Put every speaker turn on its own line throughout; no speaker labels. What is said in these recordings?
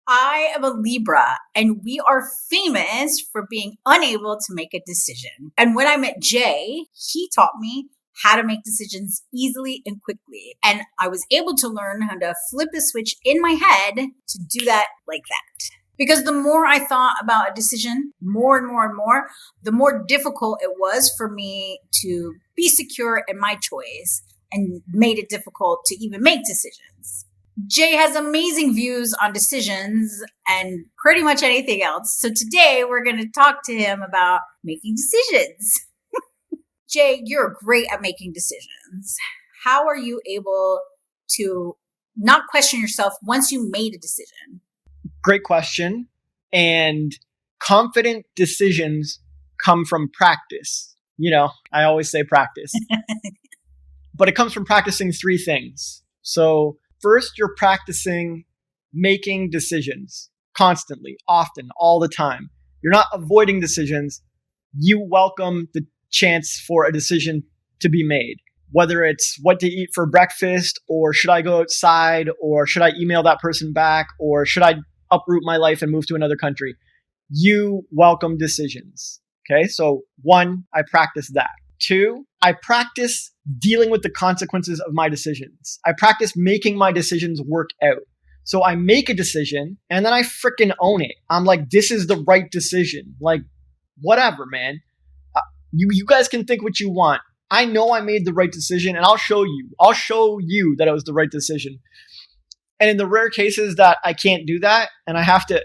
I am a Libra, and we are famous for being unable to make a decision. And when I met Jay, he taught me how to make decisions easily and quickly. And I was able to learn how to flip a switch in my head to do that like that. Because the more I thought about a decision, more and more and more, the more difficult it was for me to be secure in my choice and made it difficult to even make decisions. Jay has amazing views on decisions and pretty much anything else. So today we're going to talk to him about making decisions. Jay, you're great at making decisions. How are you able to not question yourself once you made a decision?
Great question. And confident decisions come from practice. I always say practice. But it comes from practicing three things. So first, you're practicing making decisions constantly, often, all the time. You're not avoiding decisions. You welcome the chance for a decision to be made, whether it's what to eat for breakfast, or should I go outside, or should I email that person back, or should I uproot my life and move to another country. You welcome decisions. Okay, so 1, I practice that. 2, I practice dealing with the consequences of my decisions. I practice making my decisions work out. So I make a decision and then I freaking own it. I'm like, this is the right decision. Like, whatever, man. You guys can think what you want. I know I made the right decision, and I'll show you. I'll show you that it was the right decision. And in the rare cases that I can't do that and I have to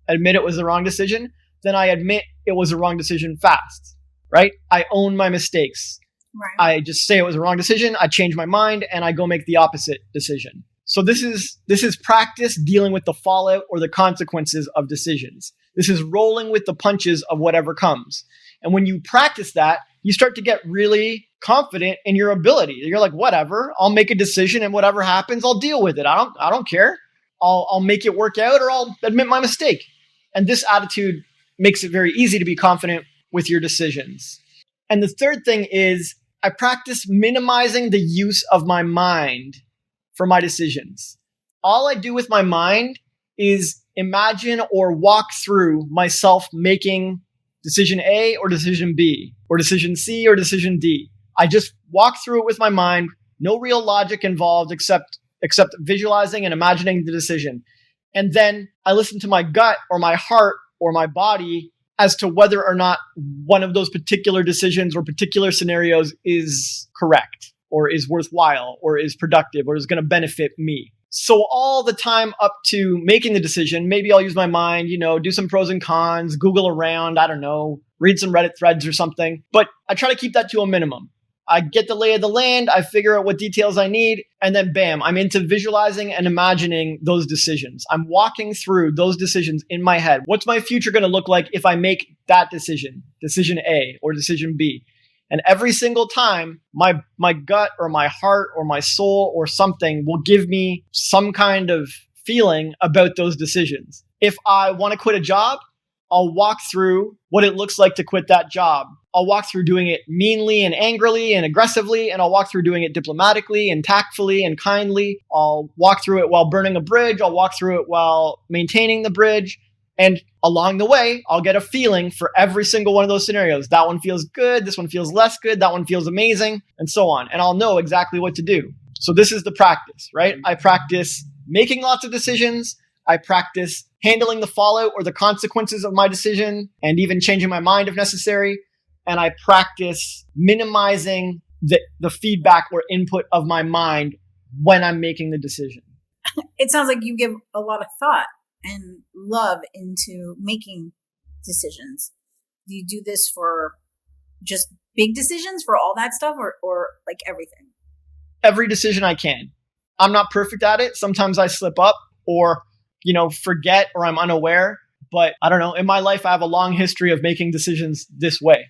admit it was the wrong decision, then I admit it was the wrong decision fast, right? I own my mistakes.
Right.
I just say it was a wrong decision. I change my mind and I go make the opposite decision. So this is practice dealing with the fallout or the consequences of decisions. This is rolling with the punches of whatever comes. And when you practice that, you start to get really confident in your ability. You're like, whatever, I'll make a decision, and whatever happens, I'll deal with it. I don't care. I'll make it work out, or I'll admit my mistake. And this attitude makes it very easy to be confident with your decisions. And the third thing is I practice minimizing the use of my mind for my decisions. All I do with my mind is imagine or walk through myself making decision A or decision B, or decision C or decision D. I just walk through it with my mind, no real logic involved except visualizing and imagining the decision. And then I listen to my gut or my heart or my body as to whether or not one of those particular decisions or particular scenarios is correct or is worthwhile or is productive or is going to benefit me. So all the time up to making the decision, maybe I'll use my mind, do some pros and cons, Google around, I don't know, read some Reddit threads or something. But I try to keep that to a minimum. I get the lay of the land, I figure out what details I need, and then bam, I'm into visualizing and imagining those decisions. I'm walking through those decisions in my head. What's my future going to look like if I make that decision A or decision B? And every single time, my gut or my heart or my soul or something will give me some kind of feeling about those decisions. If I want to quit a job, I'll walk through what it looks like to quit that job. I'll walk through doing it meanly and angrily and aggressively, and I'll walk through doing it diplomatically and tactfully and kindly. I'll walk through it while burning a bridge. I'll walk through it while maintaining the bridge. And along the way, I'll get a feeling for every single one of those scenarios. That one feels good. This one feels less good. That one feels amazing, and so on. And I'll know exactly what to do. So this is the practice, right? I practice making lots of decisions. I practice handling the fallout or the consequences of my decision and even changing my mind if necessary. And I practice minimizing the feedback or input of my mind when I'm making the decision.
It sounds like you give a lot of thought and love into making decisions. Do you do this for just big decisions, for all that stuff, or like everything?
Every decision I can. I'm not perfect at it. Sometimes I slip up or, forget, or I'm unaware. But I don't know. In my life, I have a long history of making decisions this way,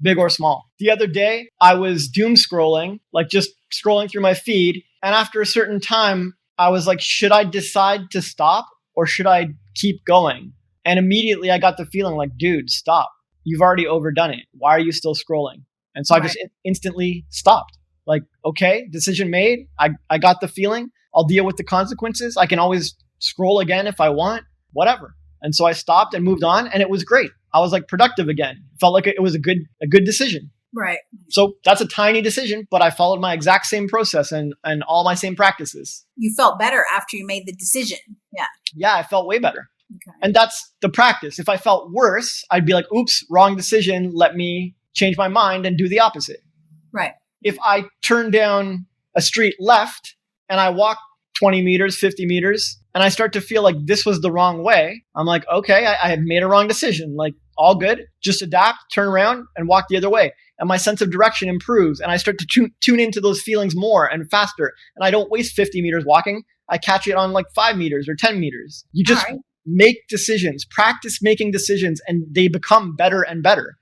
big or small. The other day, I was doom scrolling, like just scrolling through my feed. And after a certain time, I was like, should I decide to stop or should I keep going? And immediately I got the feeling like, dude, stop. You've already overdone it. Why are you still scrolling? And so I just instantly stopped. Like, okay, decision made. I got the feeling. I'll deal with the consequences. I can always scroll again if I want, whatever. And so I stopped and moved on, and it was great. I was like productive again. Felt like it was a good decision.
Right.
So that's a tiny decision, but I followed my exact same process and all my same practices.
You felt better after you made the decision. Yeah.
Yeah, I felt way better.
Okay.
And that's the practice. If I felt worse, I'd be like, oops, wrong decision. Let me change my mind and do the opposite.
Right.
If I turn down a street left and I walk 20 meters, 50 meters, and I start to feel like this was the wrong way, I'm like, okay, I had made a wrong decision. Like, all good. Just adapt, turn around, and walk the other way. And my sense of direction improves. And I start to tune into those feelings more and faster. And I don't waste 50 meters walking. I catch it on like 5 meters or 10 meters. You just make decisions, practice making decisions, and they become better and better.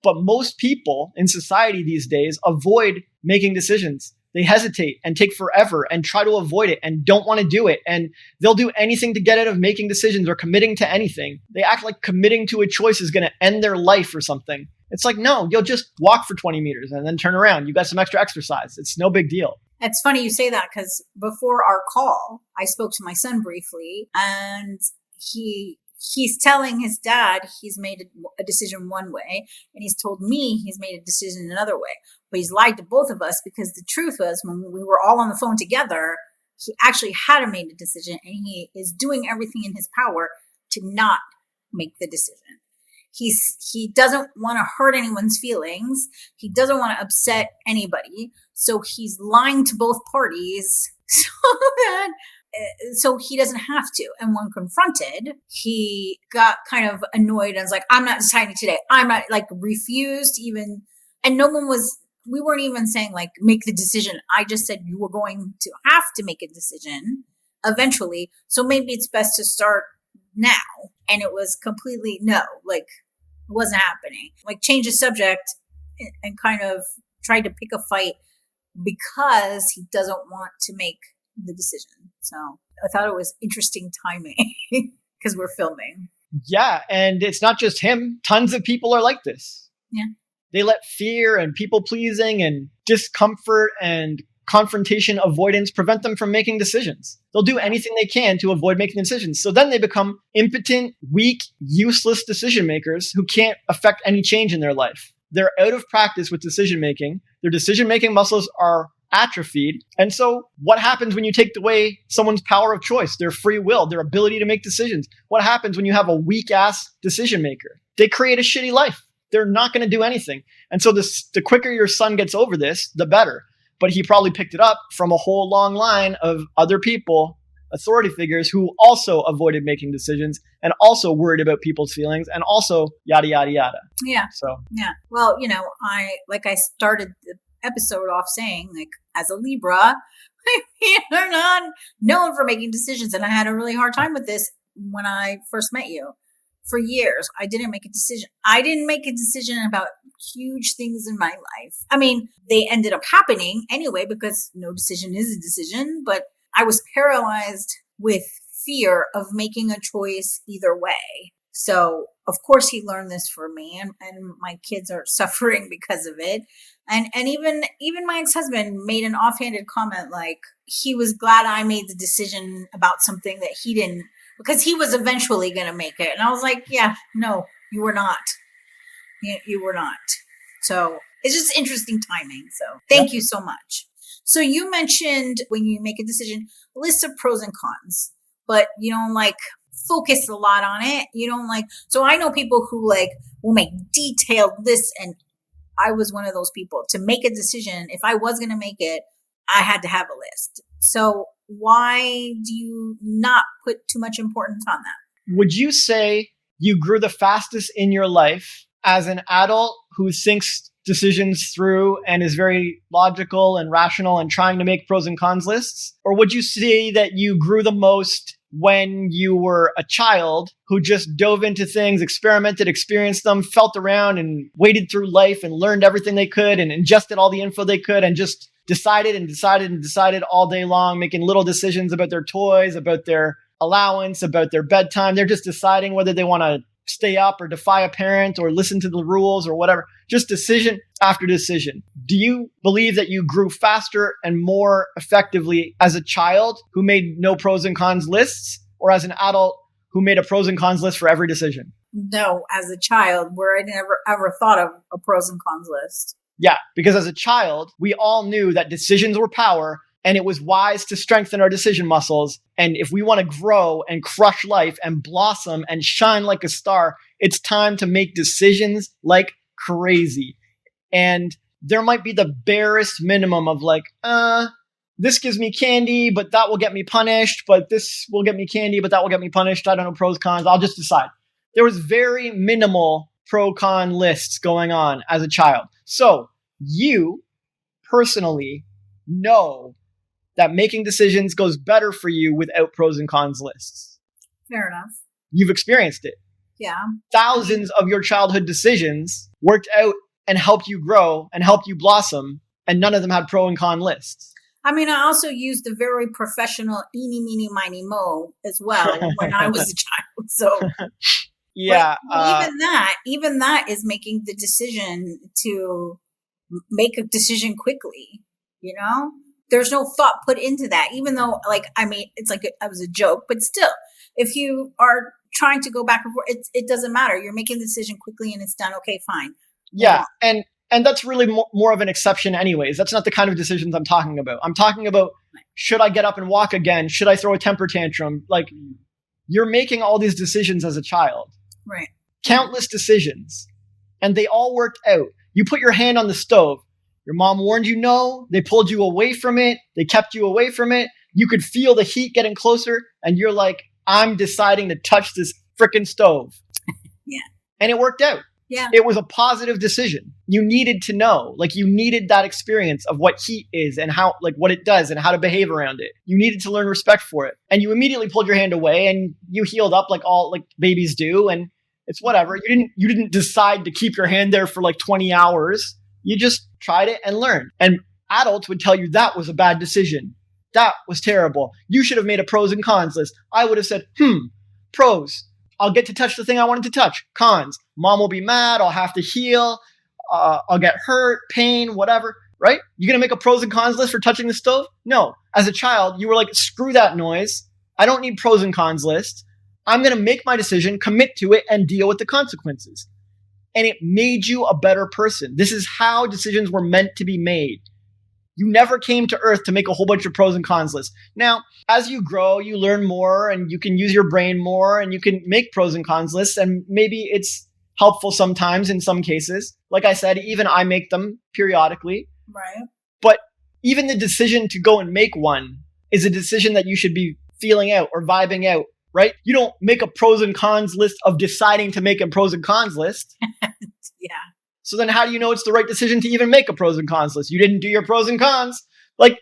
But most people in society these days avoid making decisions. They hesitate and take forever and try to avoid it and don't want to do it. And they'll do anything to get out of making decisions or committing to anything. They act like committing to a choice is going to end their life or something. It's like, no, you'll just walk for 20 meters and then turn around. You got some extra exercise. It's no big deal.
It's funny you say that because before our call, I spoke to my son briefly, and he's telling his dad he's made a decision one way, and he's told me he's made a decision another way. But he's lied to both of us, because the truth was, when we were all on the phone together, he actually had made a decision, and he is doing everything in his power to not make the decision. He doesn't want to hurt anyone's feelings. He doesn't want to upset anybody. So he's lying to both parties so he doesn't have to. And when confronted, he got kind of annoyed and was like, I'm not deciding today. I'm not, like, refused even. And we weren't even saying like, make the decision. I just said you were going to have to make a decision eventually. So maybe it's best to start now. And it was completely no, like, it wasn't happening. Like, change the subject and kind of tried to pick a fight because he doesn't want to make the decision. So I thought it was interesting timing because we're filming.
Yeah. And it's not just him. Tons of people are like this.
Yeah.
They let fear and people pleasing and discomfort and confrontation avoidance prevent them from making decisions. They'll do anything they can to avoid making decisions. So then they become impotent, weak, useless decision makers who can't affect any change in their life. They're out of practice with decision making. Their decision making muscles are atrophied. And so what happens when you take away someone's power of choice, their free will, their ability to make decisions? What happens when you have a weak ass decision maker? They create a shitty life. They're not going to do anything. And so the quicker your son gets over this, the better. But he probably picked it up from a whole long line of other people, authority figures, who also avoided making decisions and also worried about people's feelings and also yada, yada, yada.
Yeah.
So,
yeah. Well, I started the episode off saying, like, as a Libra, you're not known for making decisions. And I had a really hard time with this when I first met you. For years, I didn't make a decision. I didn't make a decision about huge things in my life. I mean, they ended up happening anyway because no decision is a decision, but I was paralyzed with fear of making a choice either way. So, of course, he learned this from me, and my kids are suffering because of it. And even my ex-husband made an offhanded comment, like he was glad I made the decision about something that he didn't, because he was eventually going to make it. And I was like, yeah, no, you were not. You were not. So it's just interesting timing. So thank you so much. So you mentioned when you make a decision, a list of pros and cons, but you don't like focus a lot on it. You don't like, so I know people who like will make detailed lists, and I was one of those people. To make a decision, if I was going to make it, I had to have a list. So why do you not put too much importance on that?
Would you say you grew the fastest in your life as an adult who thinks decisions through and is very logical and rational and trying to make pros and cons lists? Or would you say that you grew the most when you were a child who just dove into things, experimented, experienced them, felt around and waded through life and learned everything they could and ingested all the info they could and just decided all day long, making little decisions about their toys, about their allowance, about their bedtime? They're just deciding whether they want to stay up or defy a parent or listen to the rules or whatever. Just decision after decision. Do you believe that you grew faster and more effectively as a child who made no pros and cons lists? or as an adult who made a pros and cons list for every decision?
No, as a child, where I never ever thought of a pros and cons list.
Yeah, because as a child, we all knew that decisions were power and it was wise to strengthen our decision muscles. And if we want to grow and crush life and blossom and shine like a star, it's time to make decisions like crazy. And there might be the barest minimum of like, this gives me candy, but that will get me punished. But this will get me candy, but that will get me punished. I don't know pros, cons. I'll just decide. There was very minimal pro-con lists going on as a child. So you personally know that making decisions goes better for you without pros and cons lists.
Fair enough.
You've experienced it.
Yeah.
Thousands of your childhood decisions worked out and helped you grow and helped you blossom, and none of them had pro and con lists.
I mean, I also used the very professional eeny, meeny, miny, mo as well when I was a child. So
yeah.
Even that is making the decision to make a decision quickly, you know? There's no thought put into that, even though, like, I mean, it's like it was a joke, but still, if you are trying to go back and forth, it doesn't matter. You're making the decision quickly and it's done. Okay, fine.
Yeah. And that's really more of an exception anyways. That's not the kind of decisions I'm talking about. I'm talking about, should I get up and walk again? Should I throw a temper tantrum? Like, you're making all these decisions as a child.
Right.
Countless decisions. And they all worked out. You put your hand on the stove. Your mom warned you no. They pulled you away from it. They kept you away from it. You could feel the heat getting closer. And you're like, I'm deciding to touch this frickin' stove.
Yeah.
And it worked out.
Yeah.
It was a positive decision. You needed to know, like you needed that experience of what heat is and how, like what it does and how to behave around it. You needed to learn respect for it. And you immediately pulled your hand away and you healed up like all like babies do. And it's whatever. You didn't decide to keep your hand there for like 20 hours. You just tried it and learned. And adults would tell you that was a bad decision. That was terrible. You should have made a pros and cons list. I would have said, pros. I'll get to touch the thing I wanted to touch. Cons. Mom will be mad. I'll have to heal. I'll get hurt, pain, whatever. Right? You're going to make a pros and cons list for touching the stove? No. As a child, you were like, screw that noise. I don't need pros and cons lists. I'm going to make my decision, commit to it, and deal with the consequences. And it made you a better person. This is how decisions were meant to be made. You never came to Earth to make a whole bunch of pros and cons lists. Now, as you grow, you learn more and you can use your brain more and you can make pros and cons lists. And maybe it's helpful sometimes in some cases. Like I said, even I make them periodically.
Right.
But even the decision to go and make one is a decision that you should be feeling out or vibing out, right? You don't make a pros and cons list of deciding to make a pros and cons list.
Yeah.
So then how do you know it's the right decision to even make a pros and cons list? You didn't do your pros and cons. Like,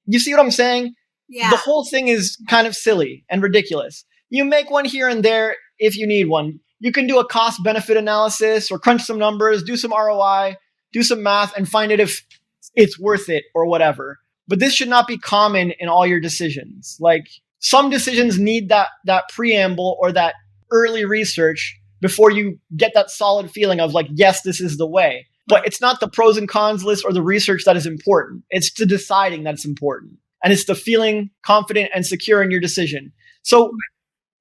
you see what I'm saying?
Yeah.
The whole thing is kind of silly and ridiculous. You make one here and there if you need one. You can do a cost-benefit analysis or crunch some numbers, do some ROI, do some math, and find it if it's worth it or whatever. But this should not be common in all your decisions. Like, some decisions need that preamble or that early research before you get that solid feeling of like, yes, this is the way. But it's not the pros and cons list or the research that is important. It's the deciding that's important. And it's the feeling confident and secure in your decision. So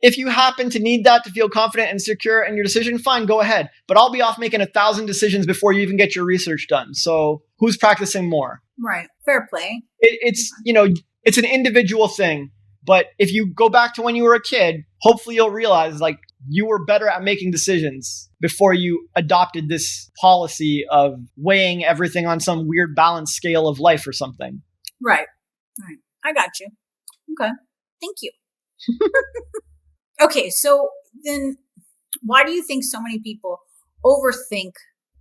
if you happen to need that to feel confident and secure in your decision, fine, go ahead. But I'll be off making 1,000 decisions before you even get your research done. So who's practicing more?
Right. Fair play.
It's an individual thing. But if you go back to when you were a kid, hopefully you'll realize like you were better at making decisions before you adopted this policy of weighing everything on some weird balance scale of life or something.
Right. Right. I got you. Okay. Thank you. Okay. So then why do you think so many people overthink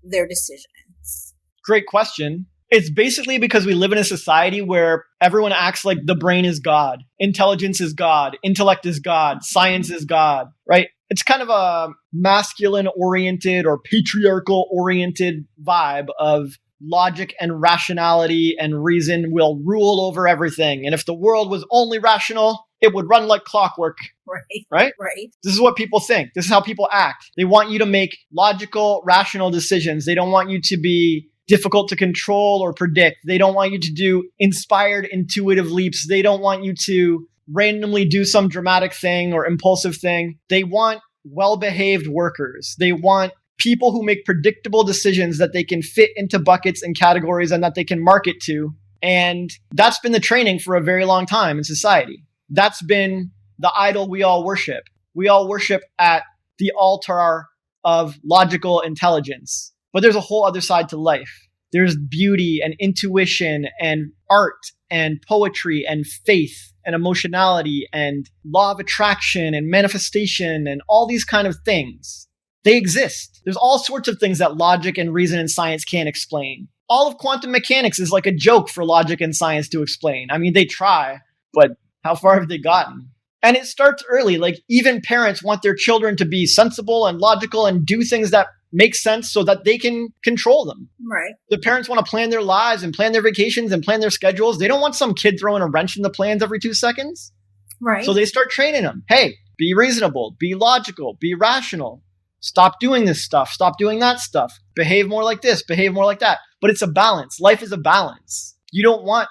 their decisions?
Great question. It's basically because we live in a society where everyone acts like the brain is God, intelligence is God, intellect is God, science is God, right? It's kind of a masculine-oriented or patriarchal-oriented vibe of logic and rationality and reason will rule over everything. And if the world was only rational, it would run like clockwork.
Right.
Right?
Right.
This is what people think. This is how people act. They want you to make logical, rational decisions. They don't want you to be difficult to control or predict. They don't want you to do inspired, intuitive leaps. They don't want you to randomly do some dramatic thing or impulsive thing. They want well-behaved workers. They want people who make predictable decisions that they can fit into buckets and categories and that they can market to. And that's been the training for a very long time in society. That's been the idol we all worship. We all worship at the altar of logical intelligence. But there's a whole other side to life. There's beauty and intuition and art and poetry and faith and emotionality and law of attraction and manifestation and all these kind of things. They exist. There's all sorts of things that logic and reason and science can't explain. All of quantum mechanics is like a joke for logic and science to explain. I mean, they try, but how far have they gotten? And it starts early. Like, even parents want their children to be sensible and logical and do things that make sense so that they can control them.
Right.
The parents want to plan their lives and plan their vacations and plan their schedules. They don't want some kid throwing a wrench in the plans every 2 seconds.
Right.
So they start training them. Hey, be reasonable, be logical, be rational. Stop doing this stuff. Stop doing that stuff. Behave more like this, behave more like that. But it's a balance. Life is a balance. You don't want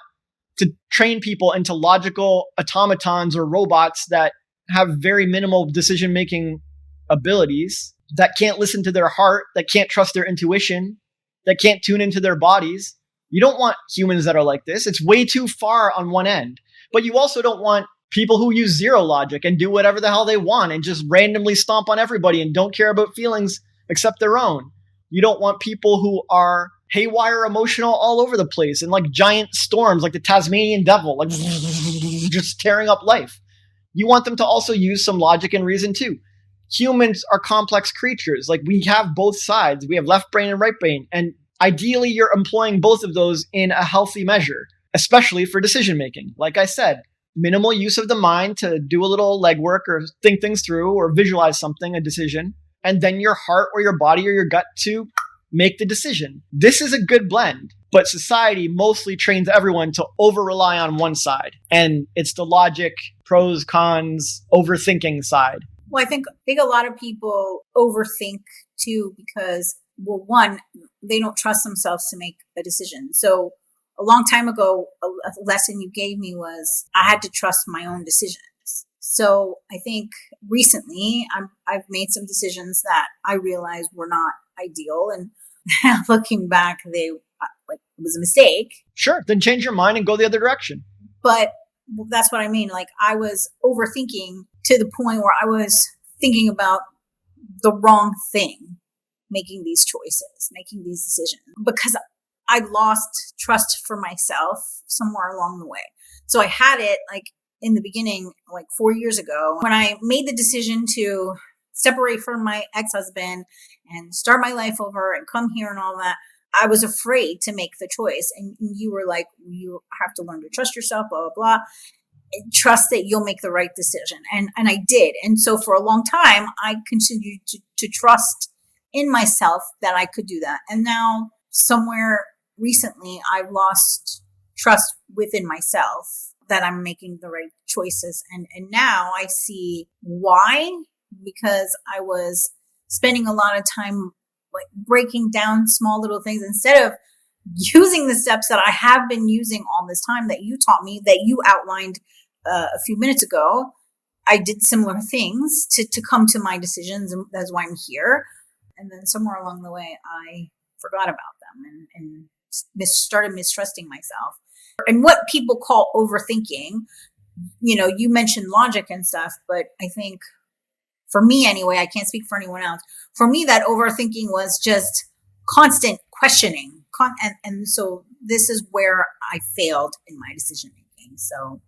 to train people into logical automatons or robots that have very minimal decision-making abilities, that can't listen to their heart, that can't trust their intuition, that can't tune into their bodies. You don't want humans that are like this. It's way too far on one end. But you also don't want people who use zero logic and do whatever the hell they want and just randomly stomp on everybody and don't care about feelings except their own. You don't want people who are haywire emotional all over the place and like giant storms like the Tasmanian devil, like just tearing up life. You want them to also use some logic and reason too. Humans are complex creatures. Like, we have both sides. We have left brain and right brain. And ideally, you're employing both of those in a healthy measure, especially for decision making. Like I said, minimal use of the mind to do a little legwork or think things through or visualize something, a decision, and then your heart or your body or your gut to make the decision. This is a good blend, but society mostly trains everyone to over-rely on one side. And it's the logic, pros, cons, overthinking side.
Well, I think a lot of people overthink too because, well, one, they don't trust themselves to make a decision. So a long time ago, a lesson you gave me was I had to trust my own decisions. So I think recently I've made some decisions that I realized were not ideal. And looking back, it was a mistake.
Sure. Then change your mind and go the other direction.
But that's what I mean. Like, I was overthinking to the point where I was thinking about the wrong thing, making these choices, making these decisions, because I lost trust for myself somewhere along the way. So I had it like in the beginning, like 4 years ago, when I made the decision to separate from my ex-husband and start my life over and come here and all that. I was afraid to make the choice. And you were like, you have to learn to trust yourself, blah, blah, blah. And trust that you'll make the right decision. And I did. And so for a long time, I continued to trust in myself that I could do that. And now somewhere recently, I've lost trust within myself that I'm making the right choices. And now I see why, because I was spending a lot of time like breaking down small little things instead of using the steps that I have been using all this time that you taught me, that you outlined a few minutes ago. I did similar things to come to my decisions, and that's why I'm here. And then somewhere along the way, I forgot about them and started mistrusting myself. And what people call overthinking, you mentioned logic and stuff, but I think for me anyway, I can't speak for anyone else. For me, that overthinking was just constant questioning. And so this is where I failed in my decision making. So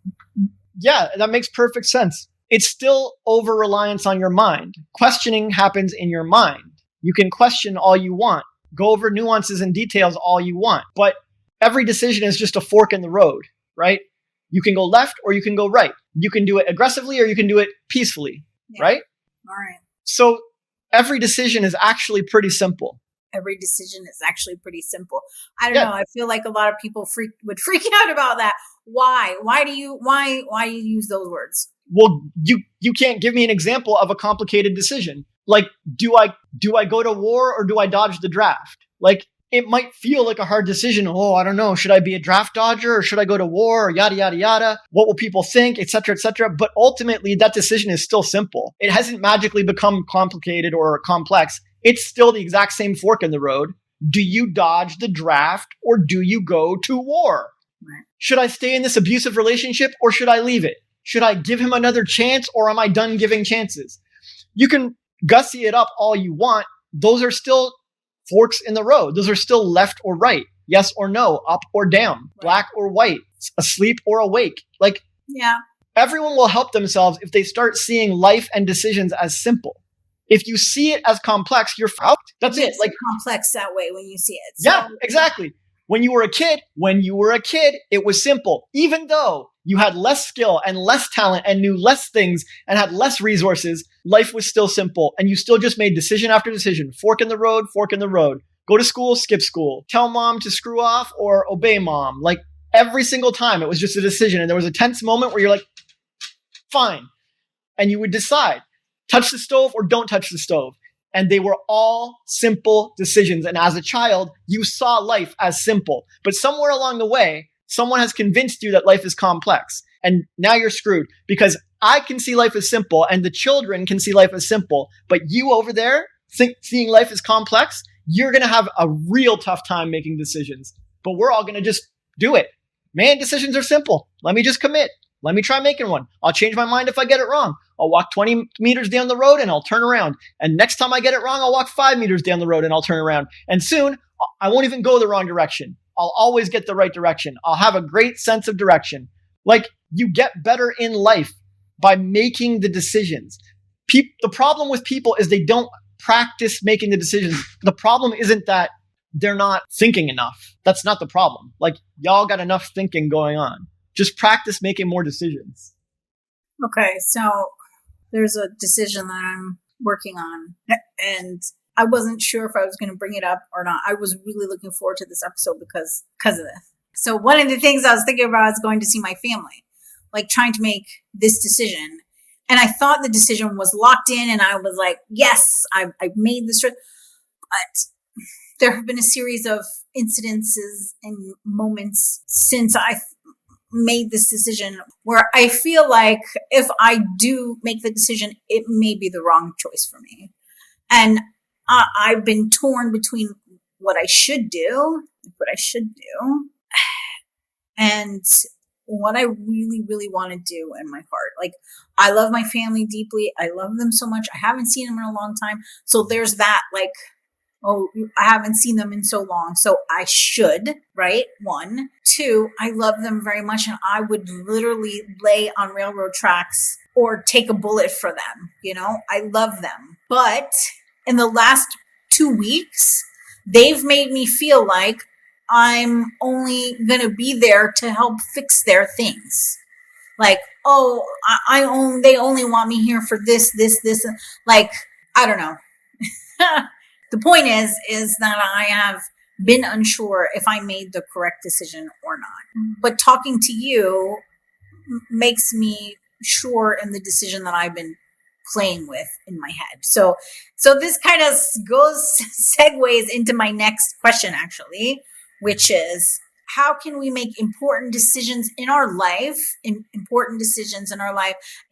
yeah, that makes perfect sense. It's still over-reliance on your mind. Questioning happens in your mind. You can question all you want, go over nuances and details all you want, but every decision is just a fork in the road, right? You can go left or you can go right. You can do it aggressively or you can do it peacefully, right?
All right.
So every decision is actually pretty simple.
Every decision is actually pretty simple. I don't know. I feel like a lot of people would freak out about that. Why? Why do you use those words?
Well, you can't give me an example of a complicated decision. Like, do I go to war or do I dodge the draft? Like, it might feel like a hard decision. Oh, I don't know. Should I be a draft dodger or should I go to war or yada, yada, yada? What will people think, et cetera, et cetera. But ultimately, that decision is still simple. It hasn't magically become complicated or complex. It's still the exact same fork in the road. Do you dodge the draft or do you go to war?
Right.
Should I stay in this abusive relationship or should I leave it? Should I give him another chance or am I done giving chances? You can gussy it up all you want. Those are still forks in the road. Those are still left or right, yes or no, up or down, black or white, asleep or awake. Like,
yeah,
everyone will help themselves if they start seeing life and decisions as simple. If you see it as complex, you're fucked. That's it. Like,
complex that way when you see it. So,
yeah, exactly. When you were a kid, it was simple. Even though you had less skill and less talent and knew less things and had less resources, life was still simple. And you still just made decision after decision. Fork in the road, fork in the road. Go to school, skip school. Tell mom to screw off or obey mom. Like, every single time it was just a decision. And there was a tense moment where you're like, fine. And you would decide, touch the stove or don't touch the stove. And they were all simple decisions. And as a child, you saw life as simple. But somewhere along the way, someone has convinced you that life is complex. And now you're screwed because I can see life as simple and the children can see life as simple. But you over there seeing life as complex, you're going to have a real tough time making decisions. But we're all going to just do it. Man, decisions are simple. Let me just commit. Let me try making one. I'll change my mind if I get it wrong. I'll walk 20 meters down the road and I'll turn around. And next time I get it wrong, I'll walk 5 meters down the road and I'll turn around. And soon, I won't even go the wrong direction. I'll always get the right direction. I'll have a great sense of direction. Like, you get better in life by making the decisions. The problem with people is they don't practice making the decisions. The problem isn't that they're not thinking enough. That's not the problem. Like, y'all got enough thinking going on. Just practice making more decisions.
Okay, so there's a decision that I'm working on, and I wasn't sure if I was going to bring it up or not. I was really looking forward to this episode because of this. So one of the things I was thinking about is going to see my family, like trying to make this decision. And I thought the decision was locked in, and I was like, yes, I've made this. But there have been a series of incidences and moments since I made this decision where I feel like if I do make the decision, it may be the wrong choice for me. And I've been torn between what I should do, and what I really, really want to do in my heart. Like, I love my family deeply. I love them so much. I haven't seen them in a long time. So there's that, like, oh, I haven't seen them in so long, so I should, right? 1. 2, I love them very much, and I would literally lay on railroad tracks or take a bullet for them. You know, I love them. But in the last 2 weeks, they've made me feel like I'm only going to be there to help fix their things. Like, oh, they only want me here for this. Like, I don't know. The point is that I have been unsure if I made the correct decision or not. But talking to you makes me sure in the decision that I've been playing with in my head. So this kind of segues into my next question, actually, which is, how can we make important decisions in our life and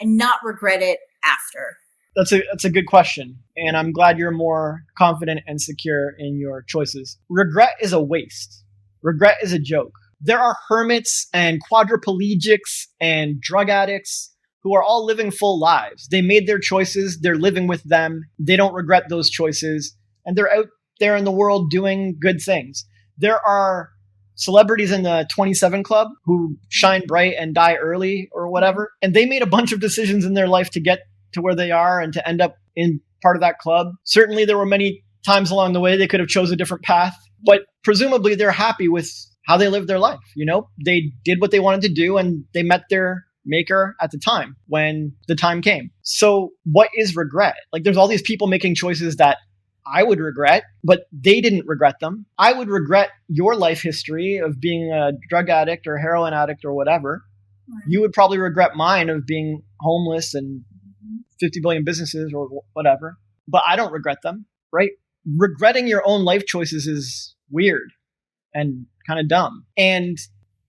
not regret it after?
That's a good question. And I'm glad you're more confident and secure in your choices. Regret is a waste. Regret is a joke. There are hermits and quadriplegics and drug addicts who are all living full lives. They made their choices. They're living with them. They don't regret those choices. And they're out there in the world doing good things. There are celebrities in the 27 Club who shine bright and die early or whatever. And they made a bunch of decisions in their life to get to where they are and to end up in part of that club. Certainly there were many times along the way they could have chose a different path, but presumably they're happy with how they lived their life. You know, they did what they wanted to do and they met their maker at the time when the time came. So what is regret? Like, there's all these people making choices that I would regret, but they didn't regret them. I would regret your life history of being a drug addict or heroin addict or whatever. Right. You would probably regret mine of being homeless and 50 billion businesses or whatever, but I don't regret them, right? Regretting your own life choices is weird and kind of dumb. And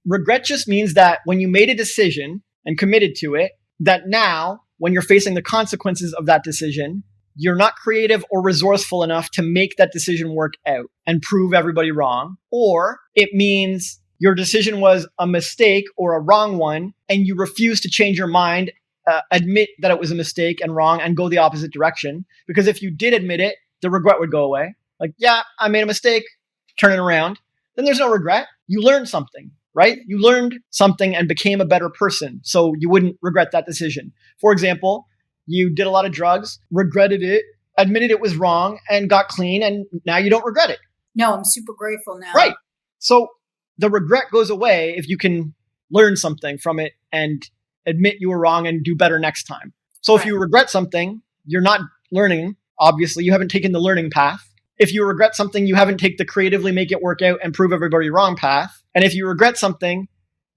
regret just means that when you made a decision and committed to it, that now when you're facing the consequences of that decision, you're not creative or resourceful enough to make that decision work out and prove everybody wrong. Or it means your decision was a mistake or a wrong one, and you refuse to change your mind, admit that it was a mistake and wrong, and go the opposite direction. Because if you did admit it, the regret would go away. Like, yeah, I made a mistake, turn it around. Then there's no regret. You learned something, right? You learned something and became a better person, so you wouldn't regret that decision. For example, you did a lot of drugs, regretted it, admitted it was wrong, and got clean, and now you don't regret it.
No, I'm super grateful now.
Right. So the regret goes away if you can learn something from it and admit you were wrong and do better next time. So if you regret something, you're not learning. Obviously, you haven't taken the learning path. If you regret something, you haven't taken the creatively make it work out and prove everybody wrong path. And if you regret something,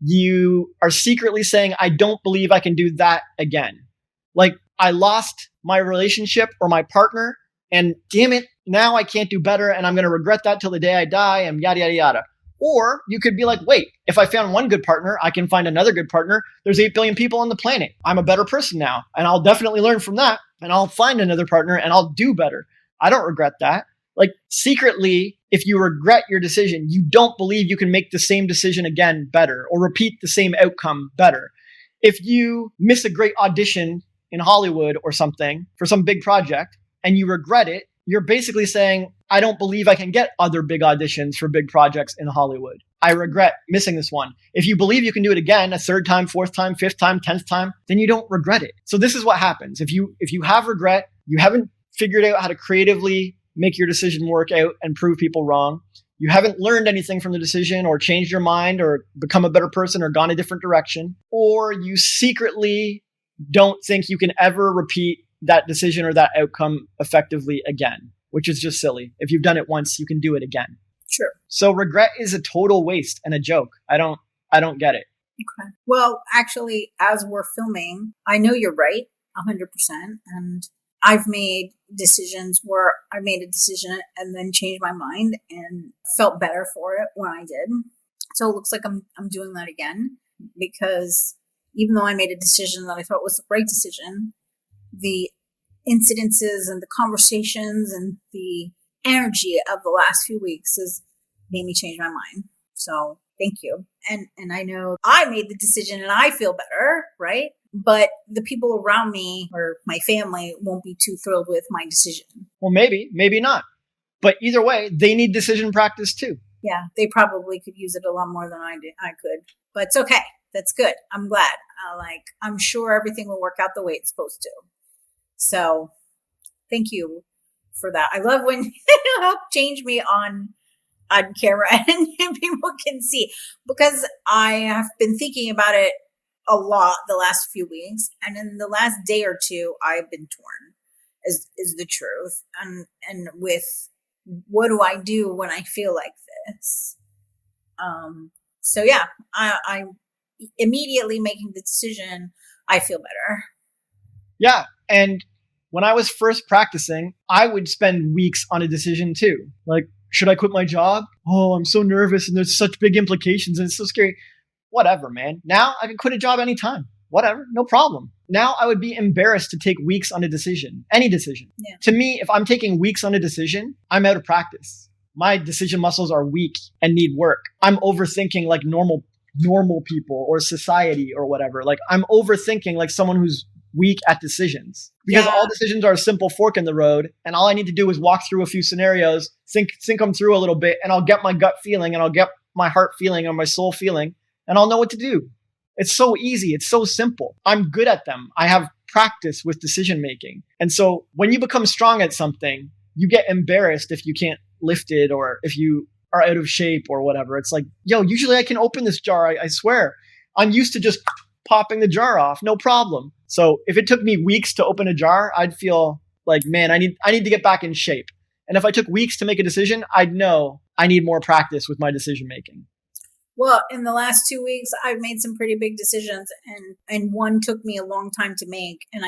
you are secretly saying, I don't believe I can do that again. Like, I lost my relationship or my partner, and damn it, now I can't do better, and I'm going to regret that till the day I die, and yada, yada, yada. Or you could be like, wait, if I found one good partner, I can find another good partner. There's 8 billion people on the planet. I'm a better person now, and I'll definitely learn from that, and I'll find another partner, and I'll do better. I don't regret that. Like, secretly, if you regret your decision, you don't believe you can make the same decision again better or repeat the same outcome better. If you miss a great audition in Hollywood or something for some big project and you regret it, you're basically saying, I don't believe I can get other big auditions for big projects in Hollywood. I regret missing this one. If you believe you can do it again, a 3rd time, 4th time, 5th time, 10th time, then you don't regret it. So this is what happens. If you have regret, you haven't figured out how to creatively make your decision work out and prove people wrong. You haven't learned anything from the decision or changed your mind or become a better person or gone a different direction, or you secretly don't think you can ever repeat that decision or that outcome effectively again, which is just silly. If you've done it once, you can do it again.
Sure.
So regret is a total waste and a joke. I don't get it.
Okay. Well, actually, as we're filming, I know you're right, 100%. And I've made decisions where I made a decision and then changed my mind and felt better for it when I did. So it looks like I'm doing that again, because even though I made a decision that I thought was the right decision, the incidences and the conversations and the energy of the last few weeks has made me change my mind. So thank you. And I know I made the decision and I feel better, right? But the people around me or my family won't be too thrilled with my decision.
Well, maybe not. But either way, they need decision practice too.
Yeah, they probably could use it a lot more than I could. But it's okay. That's good. I'm glad. I'm sure everything will work out the way it's supposed to. So thank you for that. I love when you help change me on camera and people can see, because I have been thinking about it a lot the last few weeks, and in the last day or two I've been torn is the truth, and with what do I do when I feel like this. So yeah, I immediately making the decision, I feel better.
Yeah, and when I was first practicing, I would spend weeks on a decision too. Like, should I quit my job? Oh, I'm so nervous and there's such big implications and it's so scary. Whatever, man. Now I can quit a job anytime. Whatever, no problem. Now I would be embarrassed to take weeks on a decision, any decision.
Yeah.
To me, if I'm taking weeks on a decision, I'm out of practice. My decision muscles are weak and need work. I'm overthinking like normal people or society or whatever. Like, I'm overthinking like someone who's weak at decisions, because all decisions are a simple fork in the road, and all I need to do is walk through a few scenarios, think them through a little bit, and I'll get my gut feeling and I'll get my heart feeling or my soul feeling, and I'll know what to do. It's so easy. It's so simple. I'm good at them. I have practice with decision making. And so when you become strong at something, you get embarrassed if you can't lift it or if you are out of shape or whatever. It's like, yo, usually I can open this jar. I swear. I'm used to just popping the jar off. No problem. So if it took me weeks to open a jar, I'd feel like, man, I need to get back in shape. And if I took weeks to make a decision, I'd know I need more practice with my decision making.
Well, in the last 2 weeks, I've made some pretty big decisions, and one took me a long time to make, and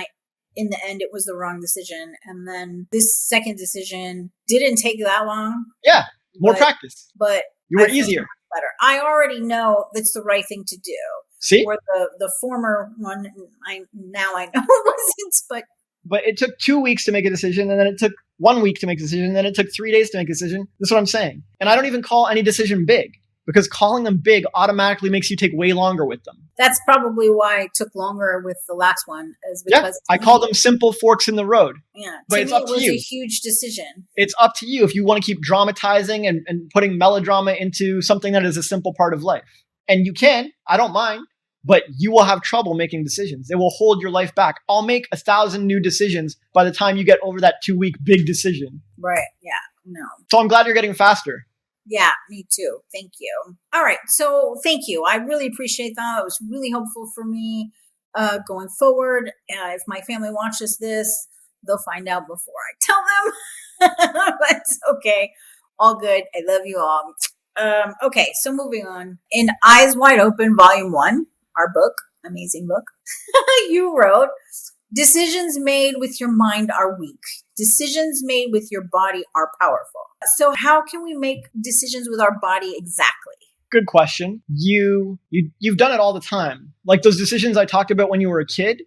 in the end, it was the wrong decision. And then this second decision didn't take that long.
Yeah. More practice.
But
you were
I feel so
easier.
much better. I already know that's the right thing to do.
See?
Or the former one, I know it wasn't,
but it took 2 weeks to make a decision, and then it took 1 week to make a decision, and then it took 3 days to make a decision. That's what I'm saying. And I don't even call any decision big, because calling them big automatically makes you take way longer with them.
That's probably why it took longer with the last one, is because
I call them simple forks in the road.
Yeah,
but it's up to you.
It was a huge decision.
It's up to you if you want to keep dramatizing and putting melodrama into something that is a simple part of life. And you can, I don't mind. But you will have trouble making decisions. It will hold your life back. I'll make 1,000 new decisions by the time you get over that 2-week big decision.
Right. Yeah. No.
So I'm glad you're getting faster.
Yeah, me too. Thank you. All right. So thank you. I really appreciate that. It was really helpful for me going forward. If my family watches this, they'll find out before I tell them. But it's okay. All good. I love you all. Okay. So moving on. In Eyes Wide Open, Volume 1. Our book, amazing book, you wrote, decisions made with your mind are weak. Decisions made with your body are powerful. So how can we make decisions with our body exactly?
Good question. You've done it all the time. Like those decisions I talked about when you were a kid,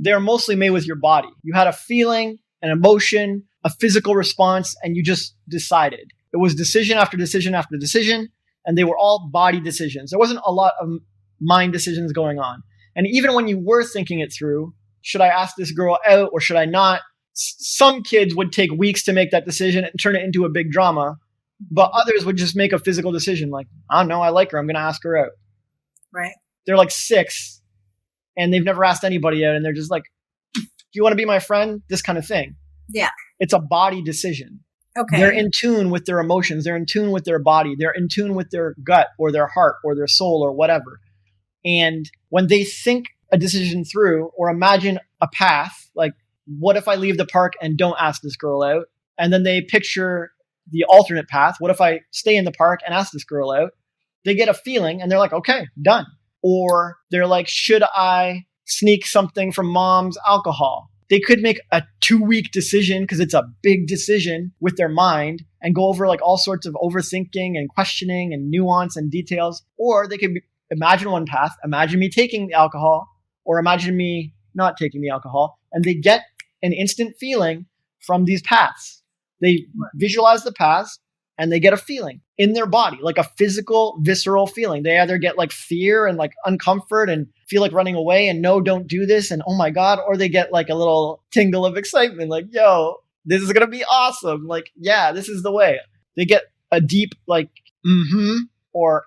they're mostly made with your body. You had a feeling, an emotion, a physical response, and you just decided. It was decision after decision after decision, and they were all body decisions. There wasn't a lot of mind decisions going on. And even when you were thinking it through, should I ask this girl out or should I not? Some kids would take weeks to make that decision and turn it into a big drama, but others would just make a physical decision like, I don't know, I like her, I'm going to ask her out.
Right.
They're like 6 and they've never asked anybody out and they're just like, do you want to be my friend? This kind of thing.
Yeah.
It's a body decision.
Okay.
They're in tune with their emotions. They're in tune with their body. They're in tune with their gut or their heart or their soul or whatever. And when they think a decision through or imagine a path, like what if I leave the park and don't ask this girl out? And then they picture the alternate path. What if I stay in the park and ask this girl out? They get a feeling and they're like, okay, done. Or they're like, should I sneak something from mom's alcohol? They could make a 2-week decision because it's a big decision with their mind and go over like all sorts of overthinking and questioning and nuance and details. Or they could imagine one path, imagine me taking the alcohol, or imagine me not taking the alcohol, and they get an instant feeling from these paths. They visualize the paths, and they get a feeling in their body, like a physical, visceral feeling. They either get like fear and like uncomfort and feel like running away and no, don't do this, and oh my God, or they get like a little tingle of excitement, like, yo, this is gonna be awesome. Like, yeah, this is the way. They get a deep like, or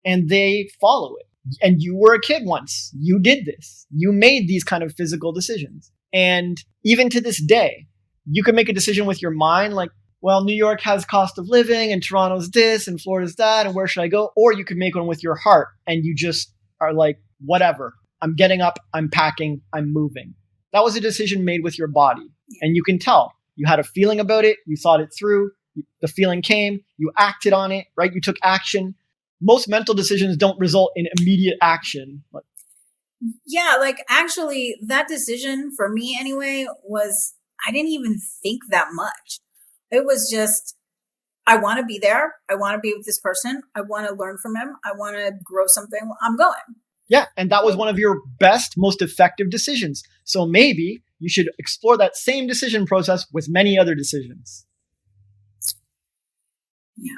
and they follow it. And you were a kid once. You did this. You made these kind of physical decisions. And even to this day, you can make a decision with your mind like, well, New York has cost of living and Toronto's this and Florida's that and where should I go? Or you could make one with your heart and you just are like, whatever. I'm getting up, I'm packing, I'm moving. That was a decision made with your body. And you can tell. You had a feeling about it. You thought it through. The feeling came. You acted on it, right? You took action. Most mental decisions don't result in immediate action.
Yeah, like actually that decision for me anyway was, I didn't even think that much. It was just, I want to be there. I want to be with this person. I want to learn from him. I want to grow something. I'm going.
Yeah, and that was one of your best, most effective decisions. So maybe you should explore that same decision process with many other decisions.
Yeah.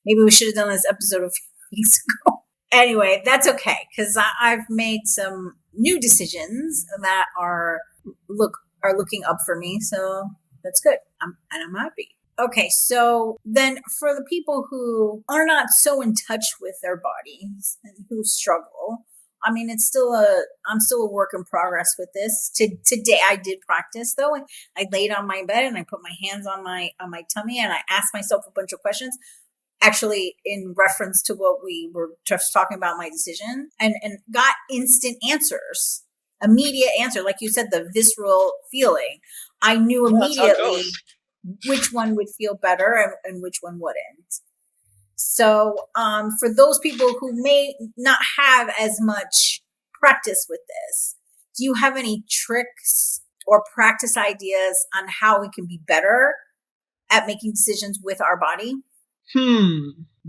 Maybe we should have done this episode a few weeks ago. Anyway, that's okay because I've made some new decisions that are looking up for me. So that's good. I'm happy. Okay, so then for the people who are not so in touch with their bodies and who struggle, I mean, I'm still a work in progress with this. Today I did practice though. I laid on my bed and I put my hands on my tummy and I asked myself a bunch of questions. Actually, in reference to what we were just talking about, my decision, and got instant answers, immediate answer. Like you said, the visceral feeling. I knew immediately which one would feel better and which one wouldn't. So for those people who may not have as much practice with this, do you have any tricks or practice ideas on how we can be better at making decisions with our body?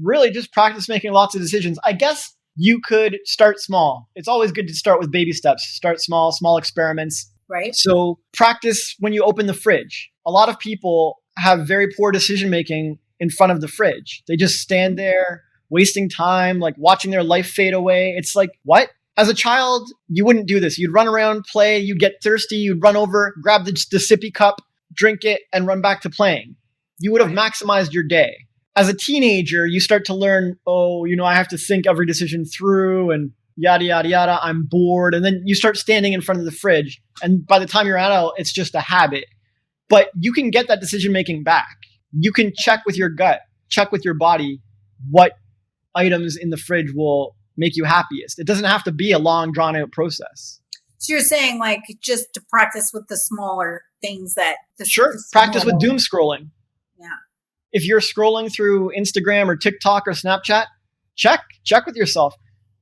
Really just practice making lots of decisions. I guess you could start small. It's always good to start with baby steps. Start small experiments.
Right.
So practice when you open the fridge. A lot of people have very poor decision making in front of the fridge. They just stand there wasting time, like watching their life fade away. It's like, what? As a child, you wouldn't do this. You'd run around, play, you'd get thirsty, you'd run over, grab the sippy cup, drink it, and run back to playing. You would have maximized your day. As a teenager, you start to learn, I have to think every decision through and yada, yada, yada. I'm bored. And then you start standing in front of the fridge. And by the time you're adult, it's just a habit. But you can get that decision making back. You can check with your gut, check with your body what items in the fridge will make you happiest. It doesn't have to be a long, drawn out process.
So you're saying like just to practice with the smaller things
Sure. Practice with doom scrolling.
Yeah.
If you're scrolling through Instagram or TikTok or Snapchat, check with yourself.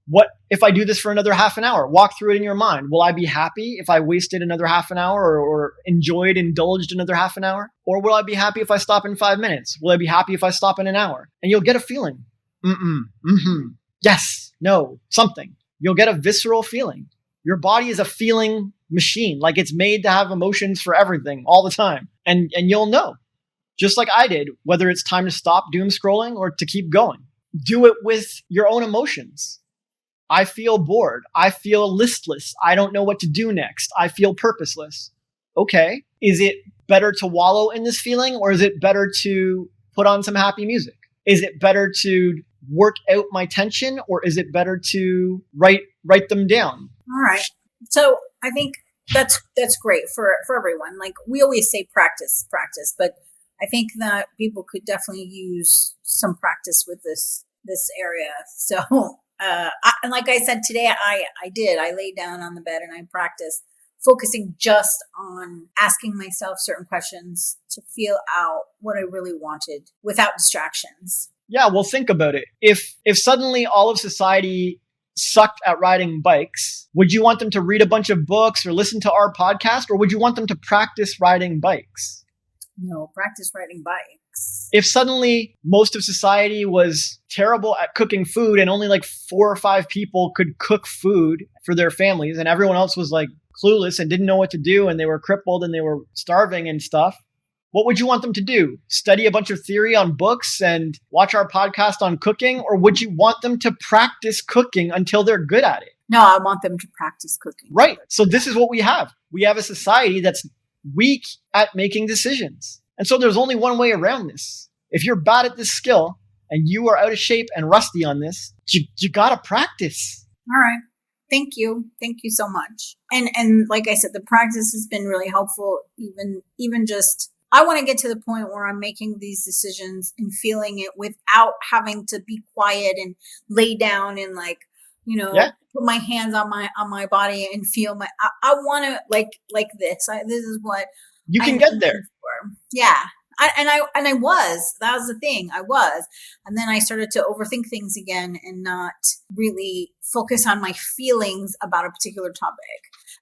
What if I do this for another half an hour? Walk through it in your mind. Will I be happy if I wasted another half an hour or indulged another half an hour? Or will I be happy if I stop in 5 minutes? Will I be happy if I stop in an hour? And you'll get a feeling. Yes, no, something. You'll get a visceral feeling. Your body is a feeling machine. Like it's made to have emotions for everything all the time. And you'll know, just like I did, whether it's time to stop doom scrolling or to keep going. Do it with your own emotions. I feel bored. I feel listless. I don't know what to do next. I feel purposeless. Okay. Is it better to wallow in this feeling or is it better to put on some happy music? Is it better to work out my tension or is it better to write them down?
All right. So I think that's great for everyone. Like we always say practice, but I think that people could definitely use some practice with this area. So and like I said today, I laid down on the bed and I practiced focusing just on asking myself certain questions to feel out what I really wanted without distractions.
Yeah, well, think about it. If suddenly all of society sucked at riding bikes, would you want them to read a bunch of books or listen to our podcast, or would you want them to practice riding bikes?
No, practice riding bikes.
If suddenly most of society was terrible at cooking food and only like 4 or 5 people could cook food for their families and everyone else was like clueless and didn't know what to do and they were crippled and they were starving and stuff, what would you want them to do? Study a bunch of theory on books and watch our podcast on cooking? Or would you want them to practice cooking until they're good at it?
No, I want them to practice cooking.
Right. So this is what we have. We have a society that's weak at making decisions. And so there's only one way around this. If you're bad at this skill and you are out of shape and rusty on this, you gotta practice.
All right. Thank you. Thank you so much. And like I said, the practice has been really helpful. Even just, I want to get to the point where I'm making these decisions and feeling it without having to be quiet and lay down and put my hands on my body and feel I want to like this. This is what
you can get there.
For. Yeah. I was, that was the thing. I was. And then I started to overthink things again and not really focus on my feelings about a particular topic.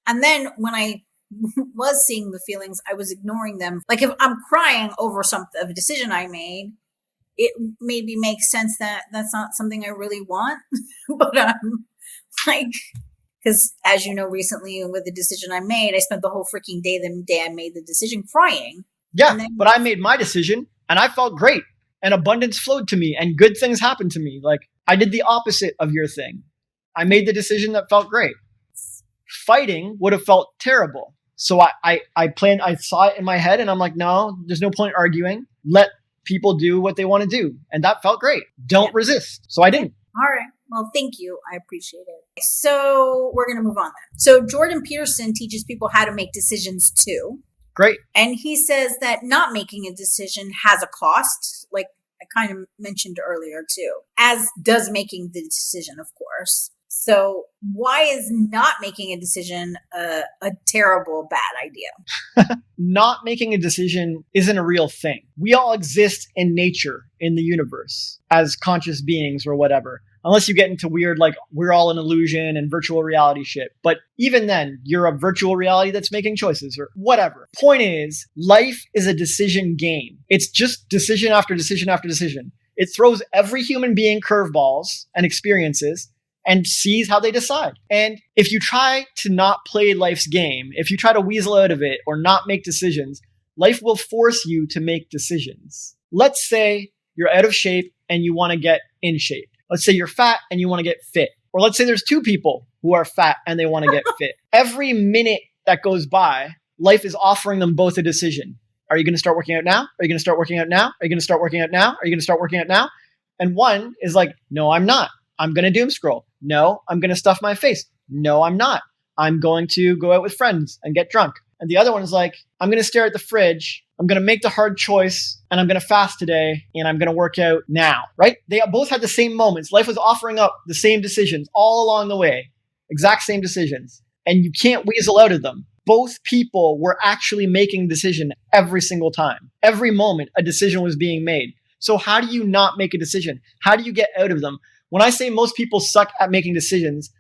And then when I was seeing the feelings, I was ignoring them. Like if I'm crying over a decision I made, it maybe makes sense that that's not something I really want, but because as you know, recently with the decision I made, I spent the whole freaking day, the day I made the decision, crying.
Yeah, but I made my decision and I felt great and abundance flowed to me and good things happened to me. Like I did the opposite of your thing. I made the decision that felt great. Fighting would have felt terrible. So I saw it in my head and I'm like, no, there's no point arguing. Let people do what they want to do. And that felt great. Don't resist. So I didn't.
All right. Well, thank you. I appreciate it. So we're going to move on then. So Jordan Peterson teaches people how to make decisions too.
Great.
And he says that not making a decision has a cost, like I kind of mentioned earlier too, as does making the decision, of course. So why is not making a decision a terrible, bad idea?
Not making a decision isn't a real thing. We all exist in nature, in the universe, as conscious beings or whatever. Unless you get into weird, like we're all an illusion and virtual reality shit. But even then, you're a virtual reality that's making choices or whatever. Point is, life is a decision game. It's just decision after decision after decision. It throws every human being curveballs and experiences and sees how they decide. And if you try to not play life's game, if you try to weasel out of it or not make decisions, life will force you to make decisions. Let's say you're out of shape and you want to get in shape. Let's say you're fat and you want to get fit. Or let's say there's two people who are fat and they want to get fit. Every minute that goes by, life is offering them both a decision. Are you going to start working out now? Are you going to start working out now? Are you going to start working out now? Are you going to start working out now? And one is like, no, I'm not. I'm going to doom scroll. No, I'm going to stuff my face. No, I'm not. I'm going to go out with friends and get drunk. And the other one is like, I'm going to stare at the fridge. I'm going to make the hard choice and I'm going to fast today and I'm going to work out now, right? They both had the same moments. Life was offering up the same decisions all along the way, exact same decisions. And you can't weasel out of them. Both people were actually making a decision every single time. Every moment a decision was being made. So how do you not make a decision? How do you get out of them? When I say most people suck at making decisions,